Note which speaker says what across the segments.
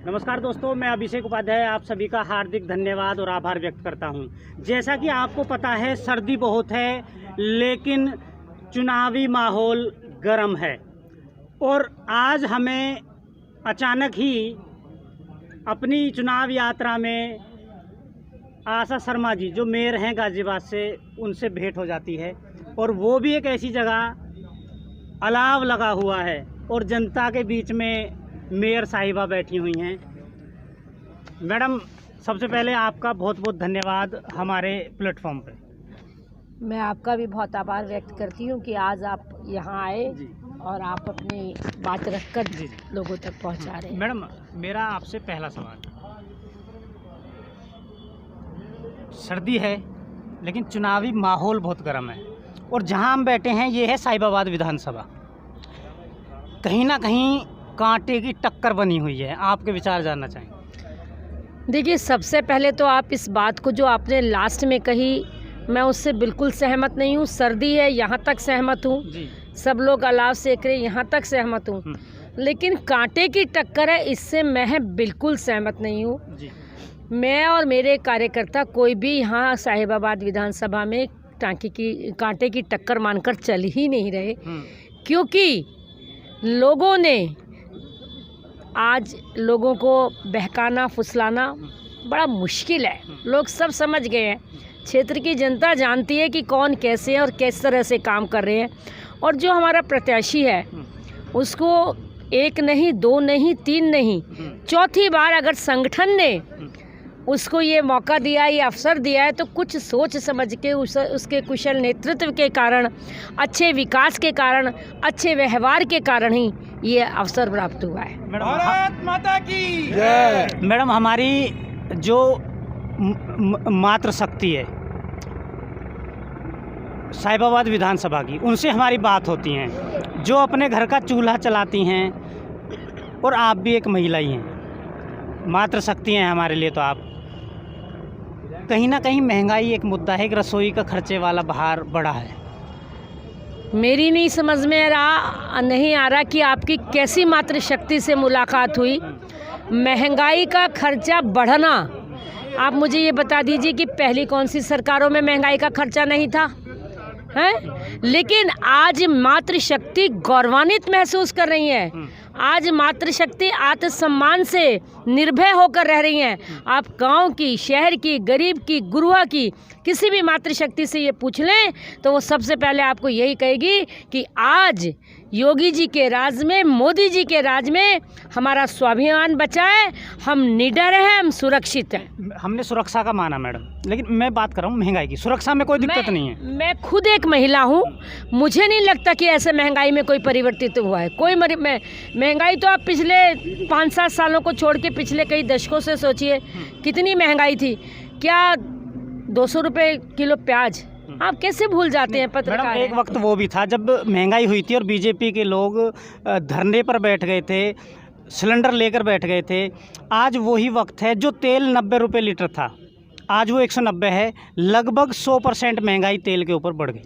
Speaker 1: नमस्कार दोस्तों, मैं अभिषेक उपाध्याय आप सभी का हार्दिक धन्यवाद और आभार व्यक्त करता हूं। जैसा कि आपको पता है, सर्दी बहुत है लेकिन चुनावी माहौल गर्म है और आज हमें अचानक ही अपनी चुनाव यात्रा में आशा शर्मा जी जो मेयर हैं गाज़ियाबाद से, उनसे भेंट हो जाती है और वो भी एक ऐसी जगह अलाव लगा हुआ है और जनता के बीच में मेयर साहिबा बैठी हुई हैं। मैडम, सबसे पहले आपका बहुत बहुत धन्यवाद हमारे प्लेटफॉर्म पे।
Speaker 2: मैं आपका भी बहुत आभार व्यक्त करती हूँ कि आज आप यहाँ आए और आप अपनी बात रखकर लोगों तक पहुँचा रहे हैं।
Speaker 1: मैडम, मेरा आपसे पहला सवाल, सर्दी है लेकिन चुनावी माहौल बहुत गर्म है और जहाँ हम बैठे हैं ये है साहिबाबाद विधानसभा। कहीं ना कहीं कांटे की टक्कर बनी हुई है, आपके विचार जानना चाहेंगे।
Speaker 2: देखिए, सबसे पहले तो आप इस बात को जो आपने लास्ट में कही, मैं उससे बिल्कुल सहमत नहीं हूँ। सर्दी है, यहाँ तक सहमत हूँ। सब लोग अलाव सेक रहे, यहाँ तक सहमत हूँ। लेकिन कांटे की टक्कर है, इससे मैं बिल्कुल सहमत नहीं हूँ। मैं और मेरे कार्यकर्ता कोई भी यहाँ साहिबाबाद विधानसभा में कांटे की टक्कर मानकर चल ही नहीं रहे, क्योंकि लोगों ने आज लोगों को बहकाना फुसलाना बड़ा मुश्किल है। लोग सब समझ गए हैं, क्षेत्र की जनता जानती है कि कौन कैसे और किस तरह से काम कर रहे हैं। और जो हमारा प्रत्याशी है उसको एक नहीं, दो नहीं, तीन नहीं, चौथी बार अगर संगठन ने उसको ये मौका दिया, ये अवसर दिया है, तो कुछ सोच समझ के उसके कुशल नेतृत्व के कारण, अच्छे विकास के कारण, अच्छे व्यवहार के कारण ही ये अवसर प्राप्त हुआ है।
Speaker 1: भारत माता की जय। मैडम, हमारी जो मातृशक्ति है साहिबाबाद विधानसभा की, उनसे हमारी बात होती है, जो अपने घर का चूल्हा चलाती हैं, और आप भी एक महिला ही हैं, मातृशक्ति हैं हमारे लिए। तो आप कहीं ना कहीं महंगाई एक मुद्दा है, एक रसोई का खर्चे वाला भार बड़ा है।
Speaker 2: मेरी नहीं समझ में नहीं आ रहा कि आपकी कैसी मातृशक्ति से मुलाकात हुई। महंगाई का खर्चा बढ़ना, आप मुझे ये बता दीजिए कि पहली कौन सी सरकारों में महंगाई का खर्चा नहीं था, हैं? लेकिन आज मातृशक्ति गौरवान्वित महसूस कर रही है। आज मातृशक्ति आत्मसम्मान से निर्भय होकर रह रही हैं। आप गांव की, शहर की, गरीब की, गुरुआ की किसी भी मातृशक्ति से ये पूछ लें तो वो सबसे पहले आपको यही कहेगी कि आज योगी जी के राज में, मोदी जी के राज में हमारा स्वाभिमान बचा है, हम निडर हैं, हम सुरक्षित हैं।
Speaker 1: हमने सुरक्षा का माना मैडम, लेकिन मैं बात कर रहा हूँ महंगाई की। सुरक्षा में कोई दिक्कत नहीं है।
Speaker 2: मैं खुद एक महिला हूँ, मुझे नहीं लगता कि ऐसे महंगाई में कोई परिवर्तित हुआ है। कोई महंगाई तो आप पिछले 5-7 सालों को छोड़ के पिछले कई दशकों से सोचिए कितनी महंगाई थी। क्या 200 रुपये किलो प्याज, आप कैसे भूल जाते हैं पत्रकार?
Speaker 1: एक वक्त वो भी था जब महंगाई हुई थी और बीजेपी के लोग धरने पर बैठ गए थे, सिलेंडर लेकर बैठ गए थे। आज वही वक्त है। जो तेल 90 रुपये लीटर था, आज वो 190 है। लगभग 100% महंगाई तेल के ऊपर बढ़ गई।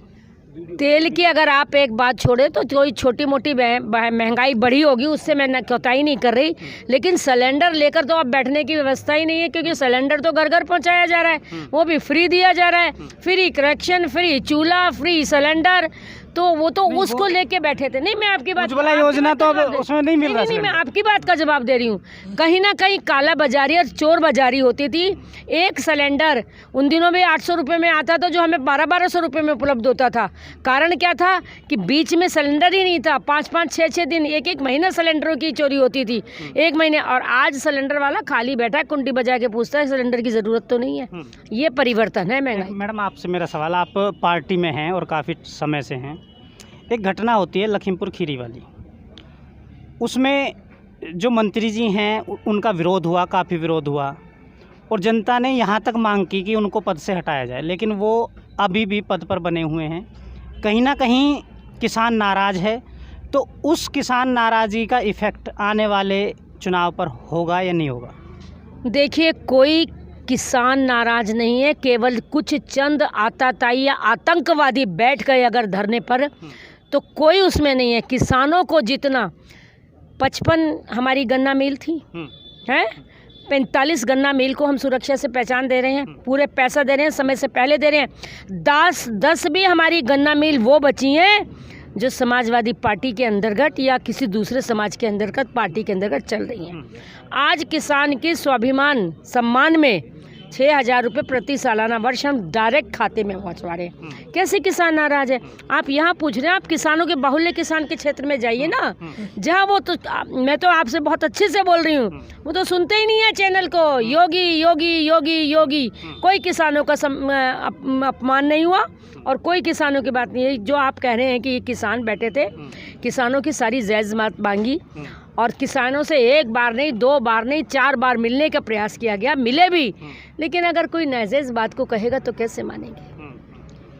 Speaker 2: तेल की अगर आप एक बात छोड़े तो कोई छोटी मोटी महंगाई बढ़ी होगी, उससे मैं कोताही नहीं कर रही, लेकिन सिलेंडर लेकर तो अब बैठने की व्यवस्था ही नहीं है, क्योंकि सिलेंडर तो घर घर पहुंचाया जा रहा है, वो भी फ्री दिया जा रहा है। फ्री कनेक्शन, फ्री चूल्हा, फ्री सिलेंडर, तो वो तो उसको लेके बैठे थे। नहीं, मैं आपकी बात,
Speaker 1: उज्ज्वला योजना तो अब उसमें नहीं मिल रहा।
Speaker 2: नहीं, मैं आपकी बात का जवाब दे रही हूँ। कहीं ना कहीं काला बाजारी और चोर बाजारी होती थी। एक सिलेंडर उन दिनों में 800 रुपये में आता था, जो हमें 1200 रुपये में उपलब्ध होता था। कारण क्या था कि बीच में सिलेंडर ही नहीं था। 5-5, 6-6 दिन, एक महीना सिलेंडरों की चोरी होती थी, 1 महीने। और आज सिलेंडर वाला खाली बैठा है, कुंडी बजा के पूछता है सिलेंडर की ज़रूरत तो नहीं है। ये परिवर्तन है महंगाई।
Speaker 1: मैडम, आपसे मेरा सवाल, आप पार्टी में हैं और काफ़ी समय से हैं। एक घटना होती है लखीमपुर खीरी वाली, उसमें जो मंत्री जी हैं उनका विरोध हुआ, काफ़ी विरोध हुआ, और जनता ने यहाँ तक मांग की कि उनको पद से हटाया जाए, लेकिन वो अभी भी पद पर बने हुए हैं। कहीं ना कहीं किसान नाराज़ है, तो उस किसान नाराज़गी का इफ़ेक्ट आने वाले चुनाव पर होगा या नहीं होगा?
Speaker 2: देखिए, कोई किसान नाराज नहीं है, केवल कुछ चंद आताताई या आतंकवादी बैठ गए अगर धरने पर, तो कोई उसमें नहीं है। किसानों को जितना 55 हमारी गन्ना मिल थी, हैं। 45 गन्ना मिल को हम सुरक्षा से पहचान दे रहे हैं, पूरे पैसा दे रहे हैं, समय से पहले दे रहे हैं। 10 भी हमारी गन्ना मिल वो बची हैं जो समाजवादी पार्टी के अंतर्गत या किसी दूसरे समाज के अंतर्गत पार्टी के अंतर्गत चल रही हैं। आज किसान के स्वाभिमान सम्मान में 6,000 रुपये प्रति सालाना वर्ष हम डायरेक्ट खाते में पहुँचवा रहे हैं। कैसे किसान नाराज है? आप यहाँ पूछ रहे हैं, आप किसानों के बाहुल्य किसान के क्षेत्र में जाइए ना, जहाँ वो तो मैं तो आपसे बहुत अच्छे से बोल रही हूँ, वो तो सुनते ही नहीं है चैनल को। योगी योगी योगी योगी, कोई किसानों का अपमान नहीं हुआ और कोई किसानों की बात नहीं है। जो आप कह रहे हैं कि ये किसान बैठे थे, किसानों की सारी जायज़ बात मांगी और किसानों से 1 बार नहीं 2 बार नहीं 4 बार मिलने का प्रयास किया गया, मिले भी। लेकिन अगर कोई नाजायज़ बात को कहेगा तो कैसे मानेंगे?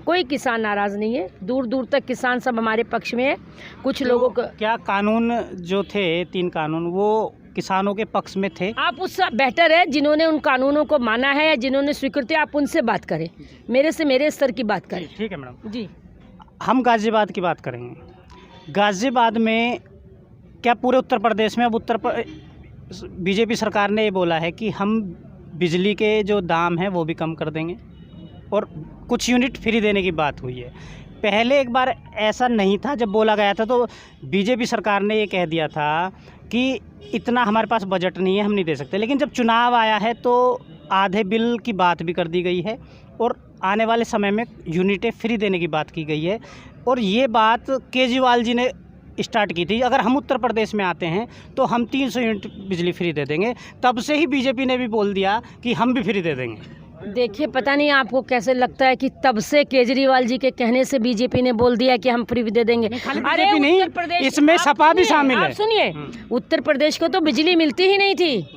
Speaker 2: कोई किसान नाराज़ नहीं है, दूर दूर तक किसान सब हमारे पक्ष में है। कुछ
Speaker 1: तो
Speaker 2: लोगों को
Speaker 1: क्या कानून जो थे 3 कानून वो किसानों के पक्ष में थे?
Speaker 2: आप उससे बेहतर है जिन्होंने उन कानूनों को माना है या जिन्होंने स्वीकृति, आप उनसे बात करें, मेरे से मेरे स्तर की बात करें।
Speaker 1: ठीक है मैडम
Speaker 2: जी।
Speaker 1: हम गाज़ियाबाद की बात करेंगे। गाज़ियाबाद में क्या पूरे उत्तर प्रदेश में अब बीजेपी सरकार ने ये बोला है कि हम बिजली के जो दाम हैं वो भी कम कर देंगे और कुछ यूनिट फ्री देने की बात हुई है। पहले एक बार ऐसा नहीं था, जब बोला गया था तो बीजेपी सरकार ने ये कह दिया था कि इतना हमारे पास बजट नहीं है, हम नहीं दे सकते। लेकिन जब चुनाव आया है तो आधे बिल की बात भी कर दी गई है और आने वाले समय में यूनिटें फ्री देने की बात की गई है। और ये बात केजरीवाल जी ने स्टार्ट की थी, अगर हम उत्तर प्रदेश में आते हैं तो हम 300 यूनिट बिजली फ्री दे देंगे। तब से ही बीजेपी ने भी बोल दिया कि हम भी फ्री दे देंगे।
Speaker 2: देखिए, पता नहीं आपको कैसे लगता है कि तब से केजरीवाल जी के कहने से बीजेपी ने बोल दिया कि हम फ्री दे देंगे।
Speaker 1: अरे उत्तर प्रदेश, इसमें सपा भी शामिल है।
Speaker 2: सुनिए, उत्तर प्रदेश को तो बिजली मिलती ही नहीं थी,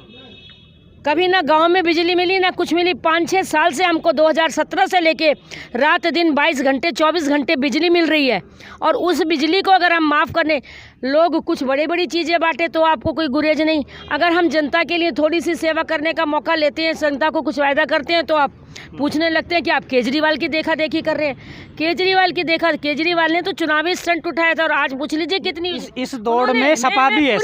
Speaker 2: कभी ना गांव में बिजली मिली ना कुछ मिली। 5-6 साल से हमको 2017 से लेके रात दिन 22 घंटे 24 घंटे बिजली मिल रही है। और उस बिजली को अगर हम माफ़ करने, लोग कुछ बड़ी बड़ी चीज़ें बांटे तो आपको कोई गुरेज नहीं। अगर हम जनता के लिए थोड़ी सी सेवा करने का मौका लेते हैं, जनता को कुछ वायदा करते हैं, तो आप पूछने लगते हैं कि आप केजरीवाल की देखा देखी कर रहे हैं। केजरीवाल ने तो चुनावी स्टंट उठाया था और आज पूछ लीजिए कितनी
Speaker 1: इस दौड़ में सपा भी है,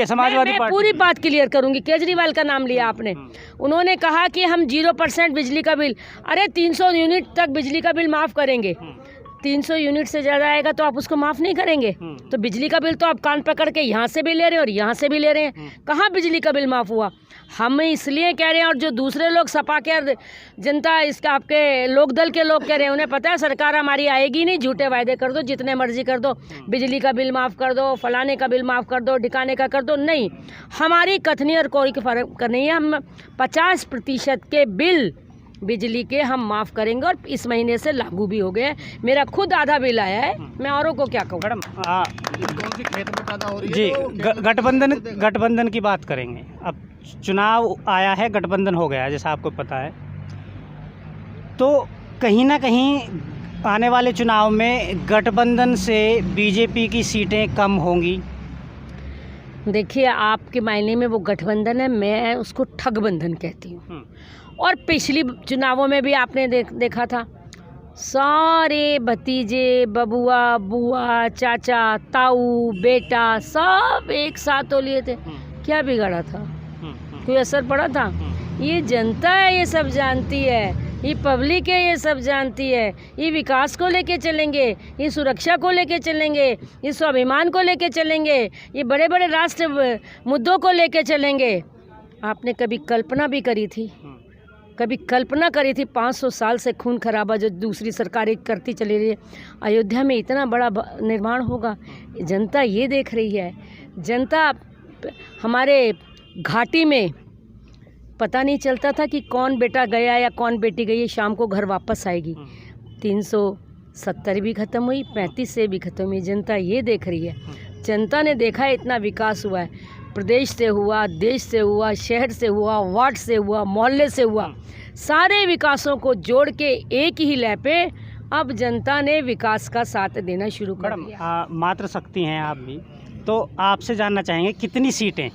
Speaker 1: समाजवादी पार्टी।
Speaker 2: पूरी बात क्लियर करूंगी। केजरीवाल का नाम लिया आपने, उन्होंने कहा कि हम 0% बिजली का बिल, अरे 300 यूनिट तक बिजली का बिल माफ़ करेंगे। 300 यूनिट से ज़्यादा आएगा तो आप उसको माफ़ नहीं करेंगे? तो बिजली का बिल तो आप कान पकड़ के यहाँ से भी ले रहे हैं और यहाँ से भी ले रहे हैं। कहाँ बिजली का बिल माफ़ हुआ? हम इसलिए कह रहे हैं, और जो दूसरे लोग सपा के जनता, इसका आपके लोक दल के लोग कह रहे हैं, उन्हें पता है सरकार हमारी आएगी नहीं, झूठे वायदे कर दो, जितने मर्जी कर दो, बिजली का बिल माफ़ कर दो, फलाने का बिल माफ़ कर दो, ढिकाने का कर दो। नहीं, हमारी कथनी और कोई का फर्क नहीं है। हम 50% के बिल बिजली के हम माफ़ करेंगे और इस महीने से लागू भी हो गए। मेरा खुद आधा बिल आया है, मैं औरों को क्या कहूँ।
Speaker 1: मैडम
Speaker 3: कौन सी खेत में पैदा हो रही है?
Speaker 1: जी, गठबंधन की बात करेंगे। अब चुनाव आया है, गठबंधन हो गया जैसा आपको पता है, तो कहीं ना कहीं आने वाले चुनाव में गठबंधन से बीजेपी की सीटें कम होंगी।
Speaker 2: देखिए, आपके मायने में वो गठबंधन है, मैं उसको ठगबंधन कहती हूँ। और पिछली चुनावों में भी आपने देखा था, सारे भतीजे, बबुआ, बुआ, चाचा, ताऊ, बेटा सब एक साथ तो लिए थे। क्या बिगड़ा था? कोई असर पड़ा था? ये जनता है, ये सब जानती है, ये पब्लिक है, ये सब जानती है। ये विकास को लेके चलेंगे, ये सुरक्षा को लेके चलेंगे, ये स्वाभिमान को लेके चलेंगे, ये बड़े बड़े राष्ट्र मुद्दों को लेके चलेंगे। आपने कभी कल्पना भी करी थी? 500 साल से खून खराबा जो दूसरी सरकारें करती चली रही है, अयोध्या में इतना बड़ा निर्माण होगा? जनता ये देख रही है। जनता हमारे घाटी में पता नहीं चलता था कि कौन बेटा गया या कौन बेटी गई है, शाम को घर वापस आएगी। 370 भी ख़त्म हुई, 35 से भी ख़त्म हुई। जनता ये देख रही है। जनता ने देखा है इतना विकास हुआ है, प्रदेश से हुआ, देश से हुआ, शहर से हुआ, वार्ड से हुआ, मोहल्ले से हुआ, सारे विकासों को जोड़ के एक ही लय पे अब जनता ने विकास का साथ देना शुरू कर दिया।
Speaker 1: मात्र शक्ति हैं आप भी, तो आपसे जानना चाहेंगे कितनी सीटें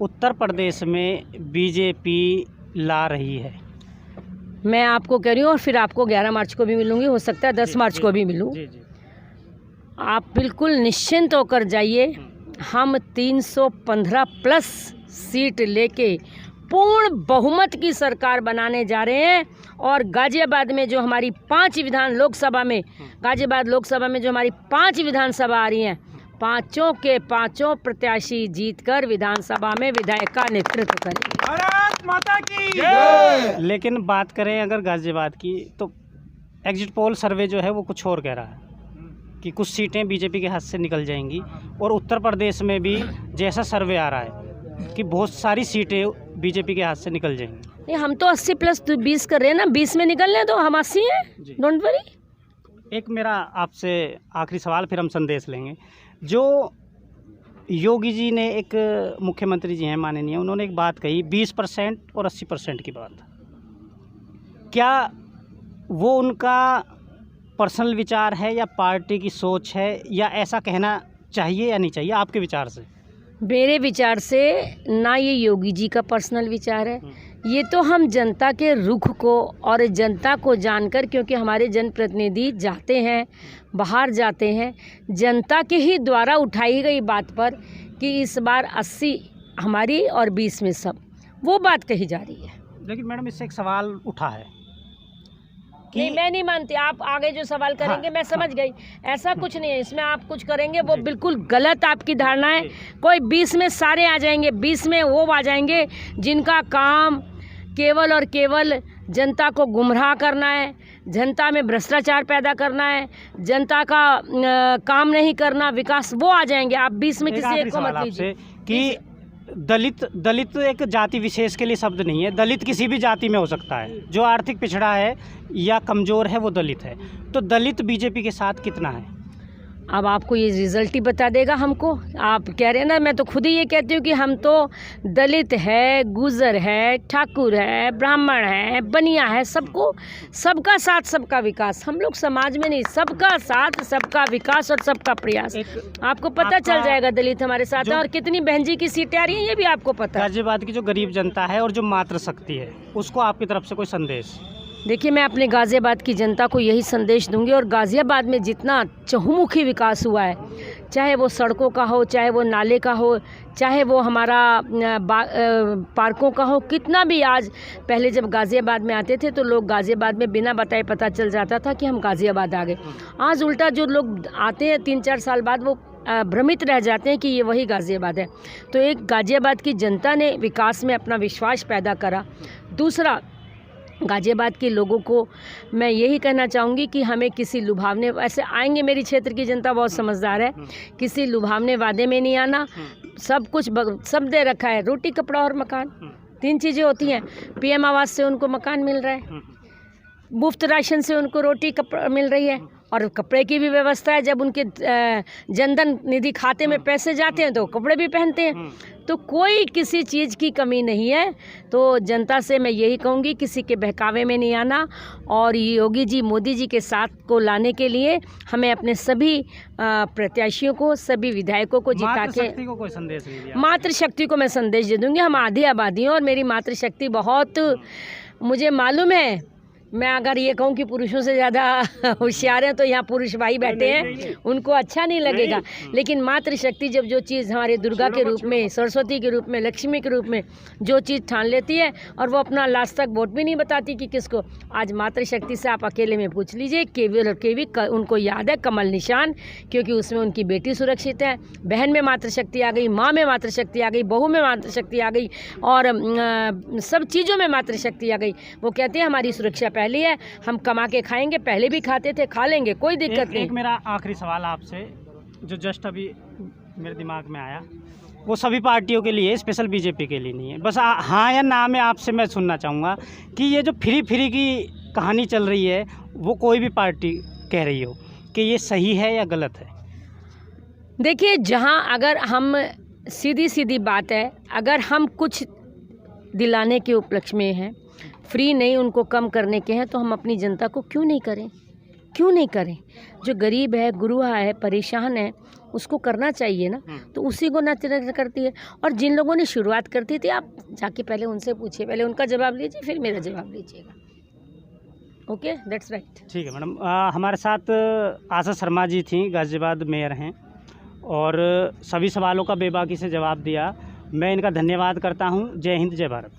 Speaker 1: उत्तर प्रदेश में बीजेपी ला रही है?
Speaker 2: मैं आपको कह रही हूँ, और फिर आपको 11 मार्च को भी मिलूंगी, हो सकता है 10 मार्च को भी मिलूँ। आप बिल्कुल निश्चिंत होकर जाइए हम 315 प्लस सीट लेके पूर्ण बहुमत की सरकार बनाने जा रहे हैं। और गाजियाबाद में जो हमारी 5 विधान लोकसभा में गाजियाबाद लोकसभा में जो हमारी 5 विधानसभा आ रही हैं, 5 के 5 प्रत्याशी जीतकर विधानसभा में विधायक का नेतृत्व करेंगे।
Speaker 3: भारत माता की।
Speaker 1: लेकिन बात करें अगर गाजियाबाद की, तो एग्जिट पोल सर्वे जो है वो कुछ और कह रहा है कि कुछ सीटें बीजेपी के हाथ से निकल जाएंगी, और उत्तर प्रदेश में भी जैसा सर्वे आ रहा है कि बहुत सारी सीटें बीजेपी के हाथ से निकल जाएंगी।
Speaker 2: नहीं, हम तो 80 प्लस 20 कर रहे हैं ना, 20 में निकलने तो हम 80 हैं, डोंट वरी।
Speaker 1: एक मेरा आपसे आखिरी सवाल, फिर हम संदेश लेंगे। जो योगी जी ने, एक मुख्यमंत्री जी हैं माननीय, उन्होंने एक बात कही 20% और 80% की बात, क्या वो उनका पर्सनल विचार है या पार्टी की सोच है, या ऐसा कहना चाहिए या नहीं चाहिए आपके विचार से?
Speaker 2: मेरे विचार से ना ये योगी जी का पर्सनल विचार है, ये तो हम जनता के रुख को और जनता को जानकर, क्योंकि हमारे जनप्रतिनिधि जाते हैं, बाहर जाते हैं, जनता के ही द्वारा उठाई गई बात पर कि इस बार 80 हमारी और 20 में सब, वो बात कही जा रही है।
Speaker 1: लेकिन मैडम इससे एक सवाल उठा है कि
Speaker 2: नहीं, मैं नहीं मानती। आप आगे जो सवाल करेंगे मैं समझ गई, ऐसा कुछ नहीं है इसमें। आप कुछ करेंगे वो बिल्कुल गलत आपकी धारणा है। कोई 20 में सारे आ जाएंगे, 20 में वो आ जाएंगे जिनका काम केवल और केवल जनता को गुमराह करना है, जनता में भ्रष्टाचार पैदा करना है, जनता का काम नहीं करना, विकास, वो आ जाएंगे। आप 20 में किसी एक को मत लीजिए
Speaker 1: कि दलित एक जाति विशेष के लिए शब्द नहीं है, दलित किसी भी जाति में हो सकता है, जो आर्थिक पिछड़ा है या कमज़ोर है वो दलित है। तो दलित बीजेपी के साथ कितना है?
Speaker 2: अब आपको ये रिजल्ट ही बता देगा हमको। आप कह रहे हैं ना, मैं तो खुद ही ये कहती हूँ कि हम तो दलित है, गुजर है, ठाकुर है, ब्राह्मण है, बनिया है, सबको, सबका साथ सबका विकास। हम लोग समाज में नहीं, सबका साथ सबका विकास और सबका प्रयास। आपको पता चल जाएगा दलित हमारे साथ है, और कितनी बहन जी की सीटें आ रही हैं ये भी आपको पता है।
Speaker 1: गाजियाबाद की जो गरीब जनता है और जो मातृशक्ति है, उसको आपकी तरफ से कोई संदेश?
Speaker 2: देखिए, मैं अपने गाज़ियाबाद की जनता को यही संदेश दूंगी, और गाज़ियाबाद में जितना चहुमुखी विकास हुआ है, चाहे वो सड़कों का हो, चाहे वो नाले का हो, चाहे वो हमारा पार्कों का हो, कितना भी। आज पहले जब गाज़ियाबाद में आते थे तो लोग गाज़ियाबाद में बिना बताए पता चल जाता था कि हम गाज़ियाबाद आ गए। आज उल्टा जो लोग आते हैं 3-4 साल बाद, वो भ्रमित रह जाते हैं कि ये वही गाज़ियाबाद है। तो एक गाज़ियाबाद की जनता ने विकास में अपना विश्वास पैदा करा। दूसरा, गाज़ियाबाद के लोगों को मैं यही कहना चाहूँगी कि हमें किसी लुभावने, ऐसे आएंगे, मेरी क्षेत्र की जनता बहुत समझदार है, किसी लुभावने वादे में नहीं आना। सब कुछ सब दे रखा है, रोटी कपड़ा और मकान, 3 चीज़ें होती हैं। PM आवास से उनको मकान मिल रहा है, मुफ्त राशन से उनको रोटी कपड़ा मिल रही है, और कपड़े की भी व्यवस्था है। जब उनके जनधन निधि खाते में पैसे जाते हैं तो कपड़े भी पहनते हैं। तो कोई किसी चीज़ की कमी नहीं है। तो जनता से मैं यही कहूँगी, किसी के बहकावे में नहीं आना, और योगी जी, मोदी जी के साथ को लाने के लिए हमें अपने सभी प्रत्याशियों को, सभी विधायकों को जिता के,
Speaker 1: को कोई संदेश दीजिए?
Speaker 2: मातृशक्ति को मैं संदेश दे दूँगी। हम आधी आबादी हैं और मेरी मातृशक्ति बहुत, मुझे मालूम है, मैं अगर ये कहूँ कि पुरुषों से ज़्यादा होशियार हैं तो यहाँ पुरुष भाई बैठे हैं, उनको अच्छा नहीं लगेगा। लेकिन मातृशक्ति जब जो चीज़ हमारे दुर्गा के रूप में, सरस्वती के रूप में, लक्ष्मी के रूप में जो चीज़ ठान लेती है, और वो अपना लास्ट तक वोट भी नहीं बताती कि किसको। आज मातृशक्ति से आप अकेले में पूछ लीजिए, केवी और केवी उनको याद है कमल निशान, क्योंकि उसमें उनकी बेटी सुरक्षित है। बहन में मातृशक्ति आ गई, माँ में मातृशक्ति आ गई, बहू में मातृशक्ति आ गई, और सब चीज़ों में मातृशक्ति आ गई। वो कहते हैं हमारी सुरक्षा पहली है, हम कमा के खाएंगे, पहले भी खाते थे, खा लेंगे, कोई दिक्कत नहीं।
Speaker 1: एक मेरा आखिरी सवाल आपसे, जो जस्ट अभी मेरे दिमाग में आया, वो सभी पार्टियों के लिए, स्पेशल बीजेपी के लिए नहीं है, बस हाँ या ना में आपसे मैं सुनना चाहूँगा कि ये जो फ्री की कहानी चल रही है, वो कोई भी पार्टी कह रही हो कि ये सही है या गलत है?
Speaker 2: देखिए, जहाँ अगर हम, सीधी बात है, अगर हम कुछ दिलाने के उपलक्ष्य में हैं, फ्री नहीं, उनको कम करने के हैं, तो हम अपनी जनता को क्यों नहीं करें? जो गरीब है, गुरुहा है, परेशान है, उसको करना चाहिए ना। तो उसी को नजर करती है। और जिन लोगों ने शुरुआत करती थी, आप जाके पहले उनसे पूछिए, पहले उनका जवाब लीजिए, फिर मेरा जवाब लीजिएगा। Okay, that's right.
Speaker 1: ठीक है मैडम। हमारे साथ आशा शर्मा जी थी, गाजियाबाद मेयर हैं, और सभी सवालों का बेबाकी से जवाब दिया। मैं इनका धन्यवाद करता हूँ। जय हिंद, जय भारत।